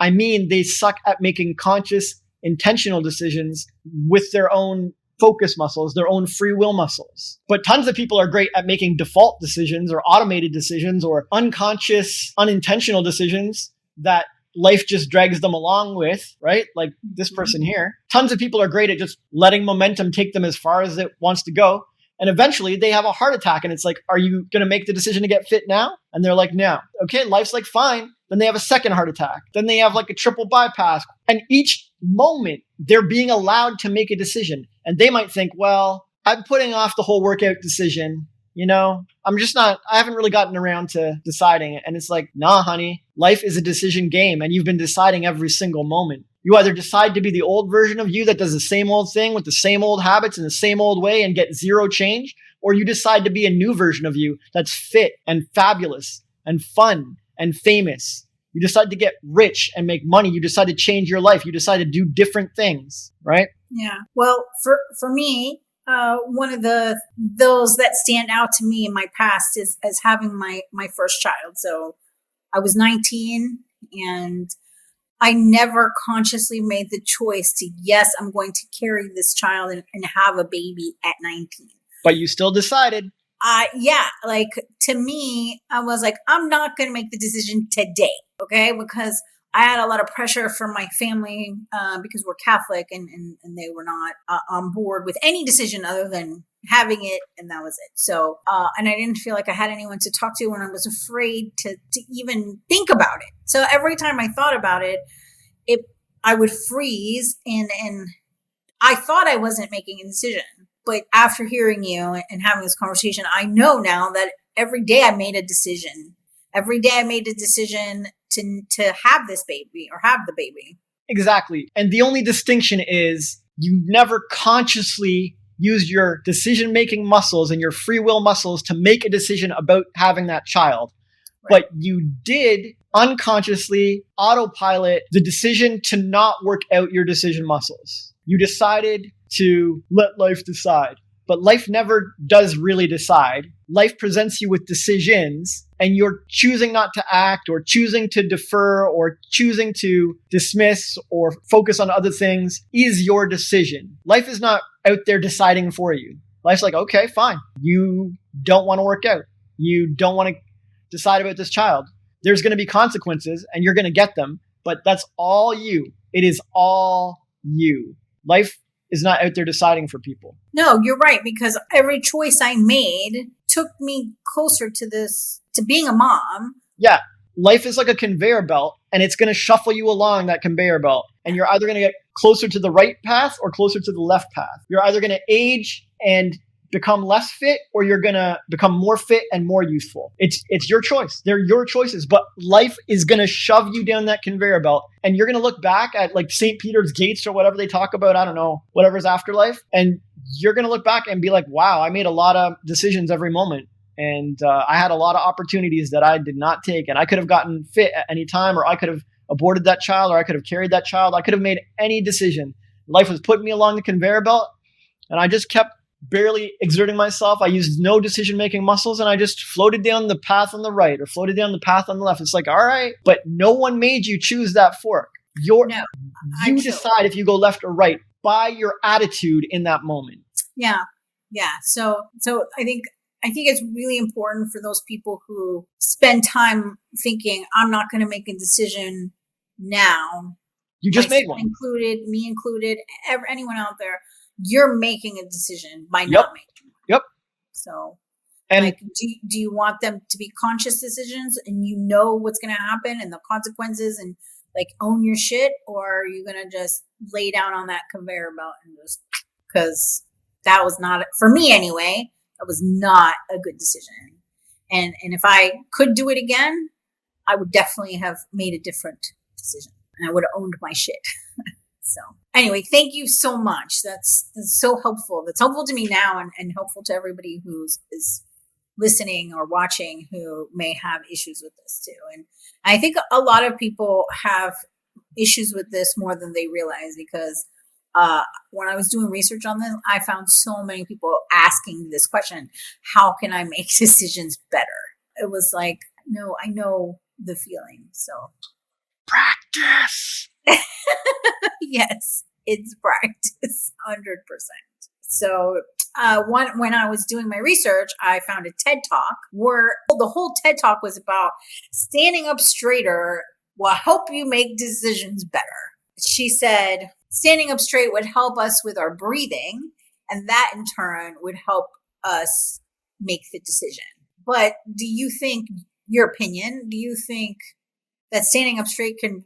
I mean they suck at making conscious, intentional decisions with their own focus muscles, their own free will muscles. But tons of people are great at making default decisions or automated decisions or unconscious, unintentional decisions that life just drags them along with, right? Like this person here. Tons of people are great at just letting momentum take them as far as it wants to go. And eventually they have a heart attack and it's like, are you going to make the decision to get fit now? And they're like, no. Okay, life's like, fine. Then they have a second heart attack. Then they have like a triple bypass. And each moment they're being allowed to make a decision. And they might think, well, I'm putting off the whole workout decision. You know, I haven't really gotten around to deciding it. And it's like, nah, honey, life is a decision game. And you've been deciding every single moment. You either decide to be the old version of you that does the same old thing with the same old habits in the same old way and get zero change, or you decide to be a new version of you that's fit and fabulous and fun and famous. You decide to get rich and make money. You decide to change your life. You decide to do different things, right?
Yeah. Well, for me, one of those that stand out to me in my past is as having my first child. So I was 19 and I never consciously made the choice to, yes, I'm going to carry this child and have a baby at 19.
But you still decided.
Yeah, like to me, I was like, I'm not going to make the decision today. Okay. Because I had a lot of pressure from my family because we're Catholic and they were not on board with any decision other than having it. And that was it. So, and I didn't feel like I had anyone to talk to and I was afraid to even think about it. So every time I thought about it, I would freeze and I thought I wasn't making a decision. But after hearing you and having this conversation, I know now that every day I made a decision. Every day I made a decision to have this baby or have the baby.
Exactly. And the only distinction is you never consciously used your decision-making muscles and your free will muscles to make a decision about having that child. Right. But you did unconsciously autopilot the decision to not work out your decision muscles. You decided to let life decide. But life never does really decide. Life presents you with decisions and you're choosing not to act or choosing to defer or choosing to dismiss or focus on other things is your decision. Life is not out there deciding for you. Life's like, okay, fine. You don't want to work out. You don't want to decide about this child. There's going to be consequences and you're going to get them, but that's all you. It is all you. Life is not out there deciding for people.
No, you're right, because every choice I made took me closer to being a mom.
Yeah. Life is like a conveyor belt and it's going to shuffle you along that conveyor belt. And you're either going to get closer to the right path or closer to the left path. You're either going to age and become less fit or you're going to become more fit and more youthful. It's your choice. They're your choices, but life is going to shove you down that conveyor belt and you're going to look back at like St. Peter's gates or whatever they talk about. I don't know, whatever's afterlife. And you're going to look back and be like, wow, I made a lot of decisions every moment. And I had a lot of opportunities that I did not take. And I could have gotten fit at any time, or I could have aborted that child, or I could have carried that child. I could have made any decision. Life was putting me along the conveyor belt and I just kept barely exerting myself. I used no decision-making muscles, and I just floated down the path on the right or floated down the path on the left. It's like, all right, but no one made you choose that fork. You decide if you go left or right by your attitude in that moment.
Yeah. So I think it's really important for those people who spend time thinking, I'm not going to make a decision now.
You just made one.
Me included, anyone out there, you're making a decision by not making one.
Yep.
So,
and
like, do you want them to be conscious decisions and you know what's going to happen and the consequences and like own your shit, or are you going to just lay down on that conveyor belt and just, because that was not, for me anyway, that was not a good decision. And if I could do it again, I would definitely have made a different decision and I would have owned my shit. So anyway, thank you so much. That's so helpful. That's helpful to me now and helpful to everybody who is listening or watching who may have issues with this too. And I think a lot of people have issues with this more than they realize, because when I was doing research on this, I found so many people asking this question: how can I make decisions better? It was like, no, I know the feeling. So
practice.
Yes, it's practice, 100%. So when I was doing my research, I found a TED Talk where the whole TED Talk was about standing up straighter will help you make decisions better. She said standing up straight would help us with our breathing, and that in turn would help us make the decision. But do you think, your opinion, do you think that standing up straight can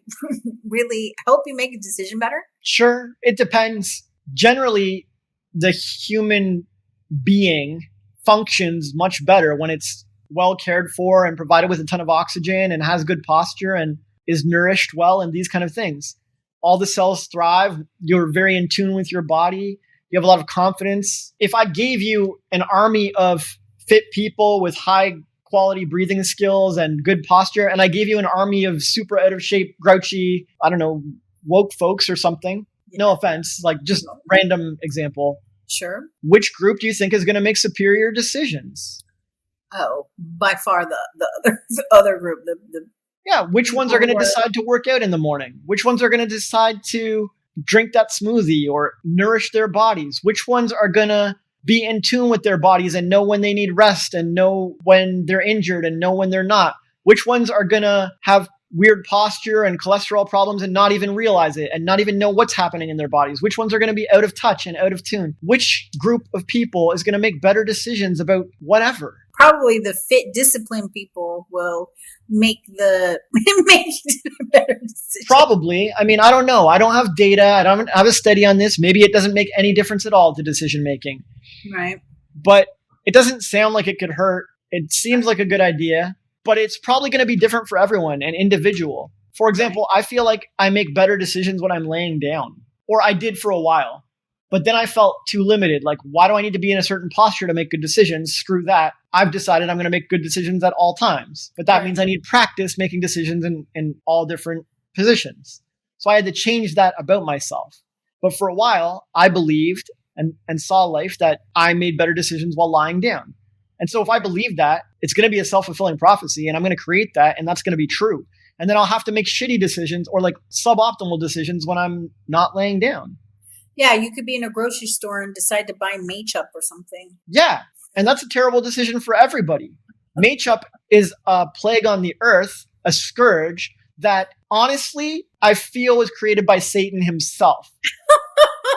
really help you make a decision better?
Sure. It depends. Generally, the human being functions much better when it's well cared for and provided with a ton of oxygen and has good posture and is nourished well and these kind of things. All the cells thrive. You're very in tune with your body. You have a lot of confidence. If I gave you an army of fit people with high quality breathing skills and good posture, and I gave you an army of super out of shape, grouchy, I don't know, woke folks or something. Yeah. No offense, like just random example.
Sure.
Which group do you think is going to make superior decisions?
Oh, by far the other group.
Yeah, which ones are going to decide to work out in the morning? Which ones are going to decide to drink that smoothie or nourish their bodies? Which ones are going to be in tune with their bodies and know when they need rest and know when they're injured and know when they're not? Which ones are going to have weird posture and cholesterol problems and not even realize it and not even know what's happening in their bodies? Which ones are going to be out of touch and out of tune? Which group of people is going to make better decisions about whatever?
Probably the fit, disciplined people will make better decisions.
Probably. I mean, I don't know. I don't have data. I don't have a study on this. Maybe it doesn't make any difference at all to decision making.
Right.
But it doesn't sound like it could hurt. It seems like a good idea, but it's probably going to be different for everyone and individual. For example, I feel like I make better decisions when I'm laying down, or I did for a while. But then I felt too limited. Like, why do I need to be in a certain posture to make good decisions? Screw that. I've decided I'm going to make good decisions at all times. But that means I need practice making decisions in all different positions. So I had to change that about myself. But for a while, I believed and saw life that I made better decisions while lying down. And so if I believe that, it's going to be a self-fulfilling prophecy, and I'm going to create that, and that's going to be true. And then I'll have to make shitty decisions or like suboptimal decisions when I'm not laying down.
Yeah, you could be in a grocery store and decide to buy Maychup or something.
Yeah, and that's a terrible decision for everybody. Maychup is a plague on the earth, a scourge that honestly I feel was created by Satan himself.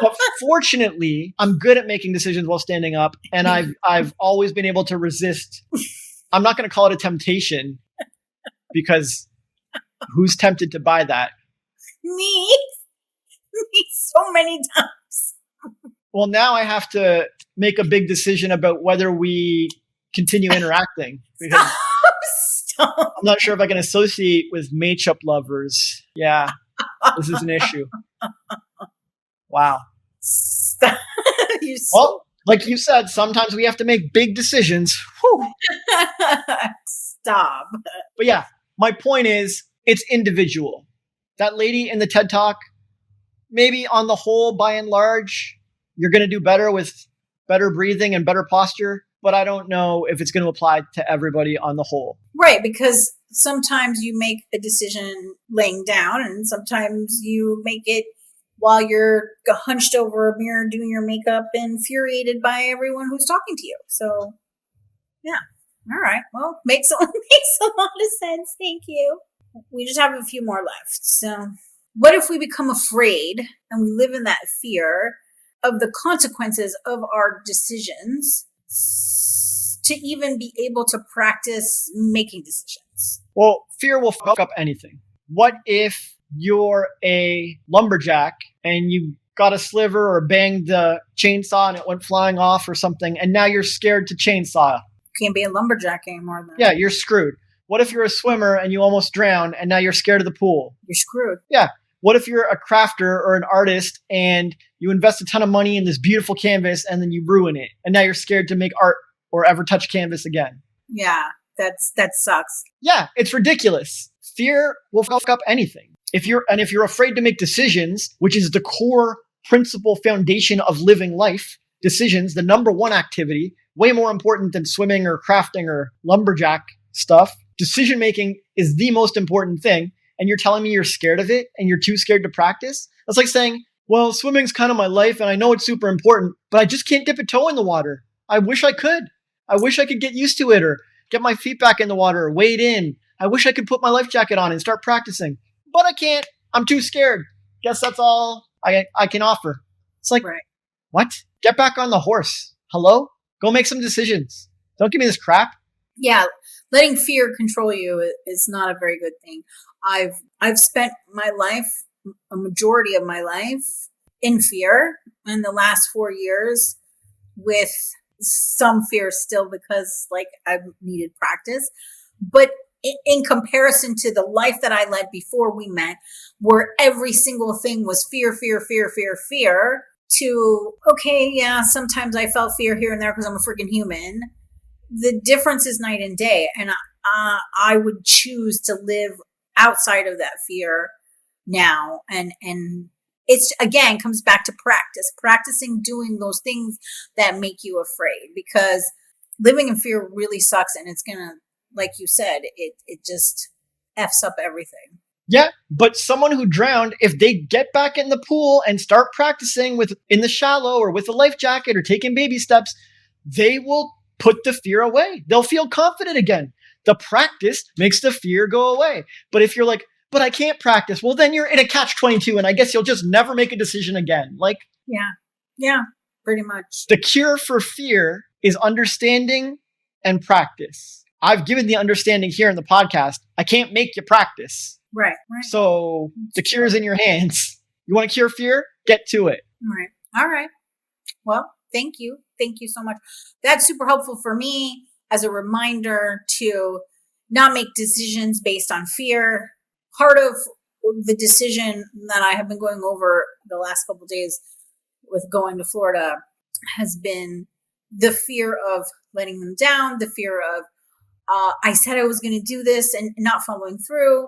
But fortunately, I'm good at making decisions while standing up, and I've always been able to resist. I'm not going to call it a temptation, because who's tempted to buy that?
Me so many times.
Well, now I have to make a big decision about whether we continue interacting, because
Stop.
I'm not sure if I can associate with Maychup lovers. Yeah, this is an issue. Wow.
Stop.
Well, like you said, sometimes we have to make big decisions. Whew.
Stop.
But yeah, my point is, it's individual. That lady in the TED Talk, maybe on the whole, by and large, you're going to do better with better breathing and better posture, but I don't know if it's going to apply to everybody on the whole.
Right, because sometimes you make a decision laying down and sometimes you make it while you're hunched over a mirror doing your makeup and infuriated by everyone who's talking to you. So, yeah. All right. Well, makes a lot of sense. Thank you. We just have a few more left. So, what if we become afraid and we live in that fear of the consequences of our decisions to even be able to practice making decisions?
Well, fear will fuck up anything. What if you're a lumberjack and you got a sliver or banged the chainsaw and it went flying off or something, and now you're scared to chainsaw?
Can't be a lumberjack anymore. Then.
Yeah, you're screwed. What if you're a swimmer and you almost drown and now you're scared of the pool?
You're screwed.
Yeah. What if you're a crafter or an artist and you invest a ton of money in this beautiful canvas and then you ruin it and now you're scared to make art or ever touch canvas again?
Yeah, that sucks.
Yeah, it's ridiculous. Fear will fuck up anything. If you're afraid to make decisions, which is the core principle foundation of living life, decisions, the number one activity, way more important than swimming or crafting or lumberjack stuff. Decision making is the most important thing. And you're telling me you're scared of it and you're too scared to practice? That's like saying, well, swimming's kind of my life and I know it's super important, but I just can't dip a toe in the water. I wish I could. I wish I could get used to it or get my feet back in the water or wade in. I wish I could put my life jacket on and start practicing, but I can't. I'm too scared. Guess that's all I can offer. It's like,
right.
What? Get back on the horse. Hello? Go make some decisions. Don't give me this crap.
Yeah, letting fear control you is not a very good thing. I've spent my life, a majority of my life, in fear in the last 4 years, with some fear still because I've needed practice. But in comparison to the life that I led before we met, where every single thing was fear, to, okay, yeah, sometimes I felt fear here and there because I'm a freaking human. The difference is night and day. And I would choose to live outside of that fear now. And it's, again, comes back to practicing doing those things that make you afraid, because living in fear really sucks. And it's going to, like you said, it just F's up everything.
Yeah, but someone who drowned, if they get back in the pool and start practicing in the shallow or with a life jacket or taking baby steps, they will put the fear away. They'll feel confident again. The practice makes the fear go away. But if you're like, but I can't practice, well, then you're in a catch-22 and I guess you'll just never make a decision again.
Yeah, pretty much.
The cure for fear is understanding and practice. I've given the understanding here in the podcast. I can't make you practice.
Right.
So the cure is in your hands. You want to cure fear? Get to it.
All right. Well, thank you. Thank you so much. That's super helpful for me as a reminder to not make decisions based on fear. Part of the decision that I have been going over the last couple of days with going to Florida has been the fear of letting them down, the fear of I said I was going to do this and not following through.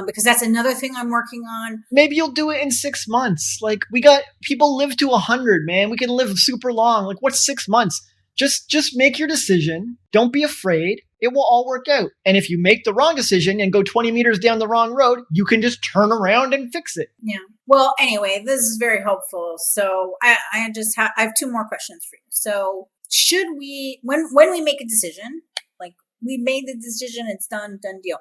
Because that's another thing I'm working on.
Maybe you'll do it in 6 months. We got people live to 100, man. We can live super long. What's 6 months? Just make your decision. Don't be afraid. It will all work out. And if you make the wrong decision and go 20 meters down the wrong road, you can just turn around and fix it.
Yeah. Well, anyway, this is very helpful. So I have 2 more questions for you. So should we, when we make a decision, we made the decision, it's done deal.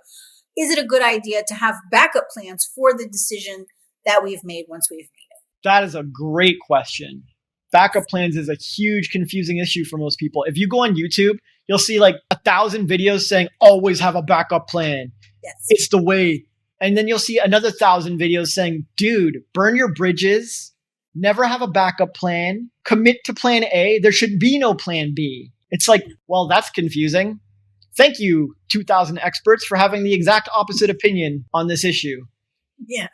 Is it a good idea to have backup plans for the decision that we've made once we've made it?
That is a great question. Backup plans is a huge confusing issue for most people. If you go on YouTube, you'll see 1,000 videos saying, always have a backup plan.
Yes.
It's the way. And then you'll see another 1,000 videos saying, dude, burn your bridges, never have a backup plan, commit to plan A. There should be no plan B. It's well, that's confusing. Thank you, 2,000 experts, for having the exact opposite opinion on this issue.
Yeah.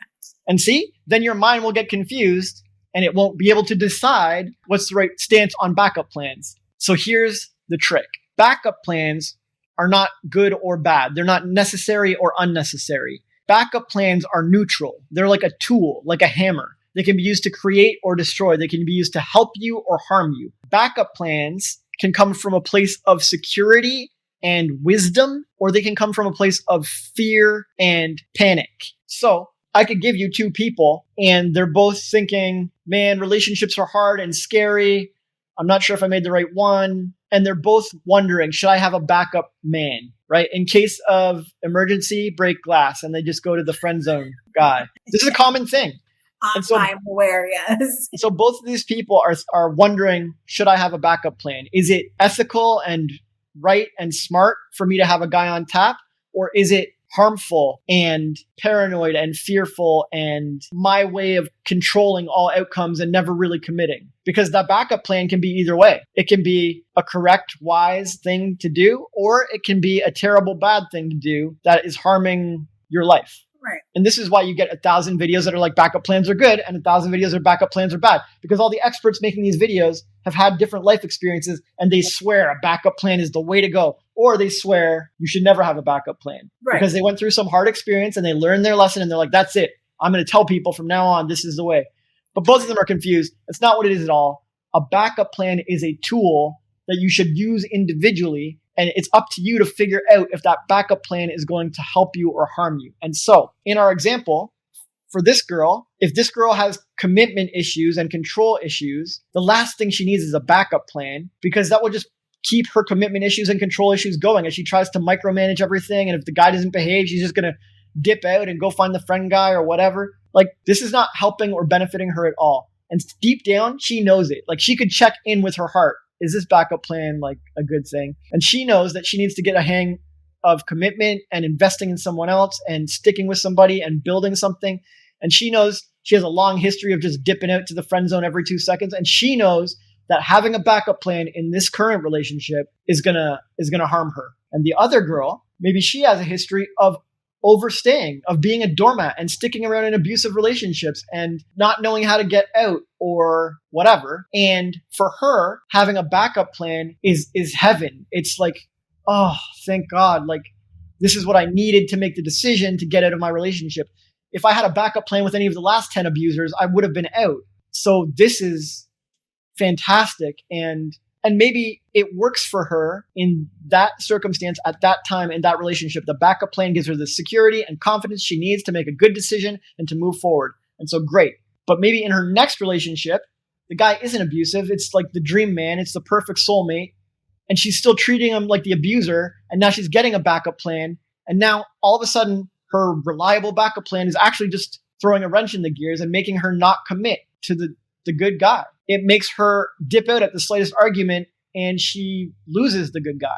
And see, then your mind will get confused and it won't be able to decide what's the right stance on backup plans. So here's the trick. Backup plans are not good or bad. They're not necessary or unnecessary. Backup plans are neutral. They're like a tool, like a hammer. They can be used to create or destroy. They can be used to help you or harm you. Backup plans can come from a place of security and wisdom, or they can come from a place of fear and panic. So I could give you two people and they're both thinking, man, relationships are hard and scary. I'm not sure if I made the right one. And they're both wondering, should I have a backup man, right? In case of emergency, break glass, and they just go to the friend zone guy. This is a common thing. And so
I'm aware, yes.
So both of these people are wondering, should I have a backup plan? Is it ethical and right and smart for me to have a guy on tap? Or is it harmful and paranoid and fearful and my way of controlling all outcomes and never really committing? Because that backup plan can be either way. It can be a correct, wise thing to do, or it can be a terrible, bad thing to do that is harming your life.
Right.
And this is why you get 1,000 videos that are like backup plans are good and 1,000 videos that are backup plans are bad. Because all the experts making these videos have had different life experiences and they swear a backup plan is the way to go. Or they swear you should never have a backup plan.
Right.
Because they went through some hard experience and they learned their lesson and they're like, that's it. I'm going to tell people from now on, this is the way. But both of them are confused. It's not what it is at all. A backup plan is a tool that you should use individually. And it's up to you to figure out if that backup plan is going to help you or harm you. And so in our example, for this girl, if this girl has commitment issues and control issues, the last thing she needs is a backup plan, because that will just keep her commitment issues and control issues going as she tries to micromanage everything. And if the guy doesn't behave, she's just going to dip out and go find the friend guy or whatever. Like, this is not helping or benefiting her at all. And deep down, she knows it. Like, she could check in with her heart. Is this backup plan like a good thing? And she knows that she needs to get a hang of commitment and investing in someone else and sticking with somebody and building something. And she knows she has a long history of just dipping out to the friend zone every 2 seconds. And she knows that having a backup plan in this current relationship is gonna harm her. And the other girl, maybe she has a history of overstaying, of being a doormat and sticking around in abusive relationships and not knowing how to get out or whatever. And for her, having a backup plan is heaven. It's like, oh, thank God. Like, this is what I needed to make the decision to get out of my relationship. If I had a backup plan with any of the last 10 abusers, I would have been out. So this is fantastic. And maybe it works for her in that circumstance at that time in that relationship. The backup plan gives her the security and confidence she needs to make a good decision and to move forward. And so great. But maybe in her next relationship, the guy isn't abusive. It's like the dream man. It's the perfect soulmate. And she's still treating him like the abuser. And now she's getting a backup plan. And now all of a sudden, her reliable backup plan is actually just throwing a wrench in the gears and making her not commit to the good guy. It makes her dip out at the slightest argument and she loses the good guy.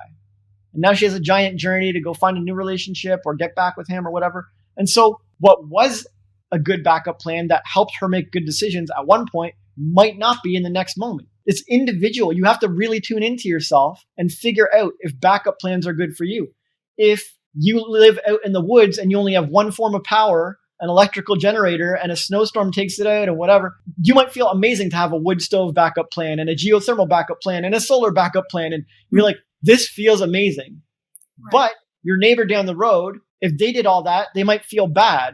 And now she has a giant journey to go find a new relationship or get back with him or whatever. And so what was a good backup plan that helped her make good decisions at one point might not be in the next moment. It's individual. You have to really tune into yourself and figure out if backup plans are good for you. If you live out in the woods and you only have one form of power, an electrical generator, and a snowstorm takes it out and whatever, you might feel amazing to have a wood stove backup plan and a geothermal backup plan and a solar backup plan. And you're like, this feels amazing. Right. But your neighbor down the road, if they did all that, they might feel bad.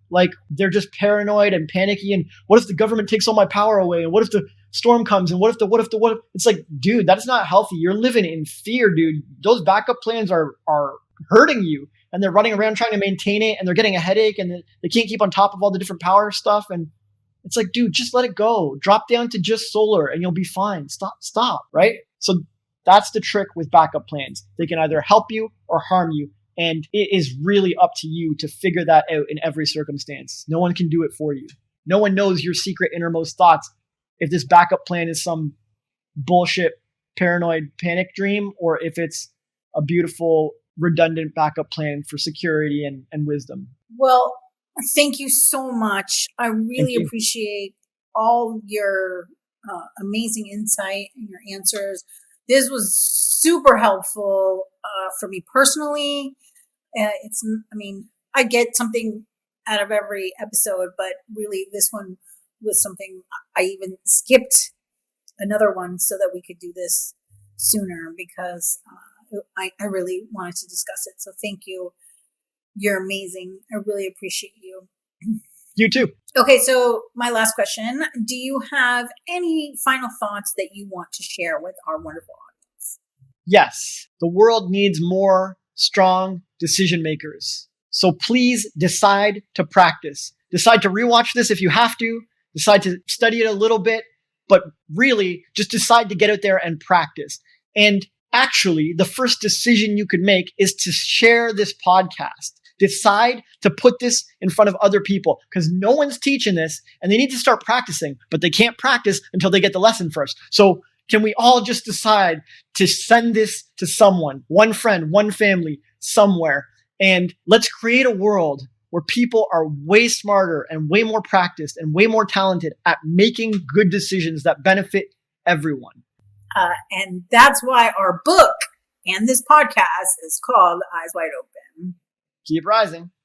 Like they're just paranoid and panicky. And what if the government takes all my power away? And what if the storm comes? And what if? It's like, dude, that's not healthy. You're living in fear, dude. Those backup plans are hurting you. And they're running around trying to maintain it, and they're getting a headache, and they can't keep on top of all the different power stuff. And it's like, dude, just let it go. Drop down to just solar, and you'll be fine. Stop, right? So that's the trick with backup plans. They can either help you or harm you, and it is really up to you to figure that out in every circumstance. No one can do it for you. No one knows your secret innermost thoughts. If this backup plan is some bullshit, paranoid panic dream, or if it's a beautiful, redundant backup plan for security and wisdom.
Well, thank you so much. I really appreciate all your amazing insight and your answers. This was super helpful for me personally. I get something out of every episode, but really this one was something I even skipped another one so that we could do this sooner because I really wanted to discuss it. So thank you. You're amazing. I really appreciate you.
You too.
Okay, so my last question. Do you have any final thoughts that you want to share with our wonderful audience?
Yes, the world needs more strong decision makers. So please decide to practice. Decide to rewatch this if you have to. Decide to study it a little bit, but really just decide to get out there and practice. And actually, the first decision you could make is to share this podcast. Decide to put this in front of other people because no one's teaching this and they need to start practicing, but they can't practice until they get the lesson first. So can we all just decide to send this to someone, one friend, one family, somewhere, and let's create a world where people are way smarter and way more practiced and way more talented at making good decisions that benefit everyone.
And that's why our book and this podcast is called Eyes Wide Open.
Keep rising.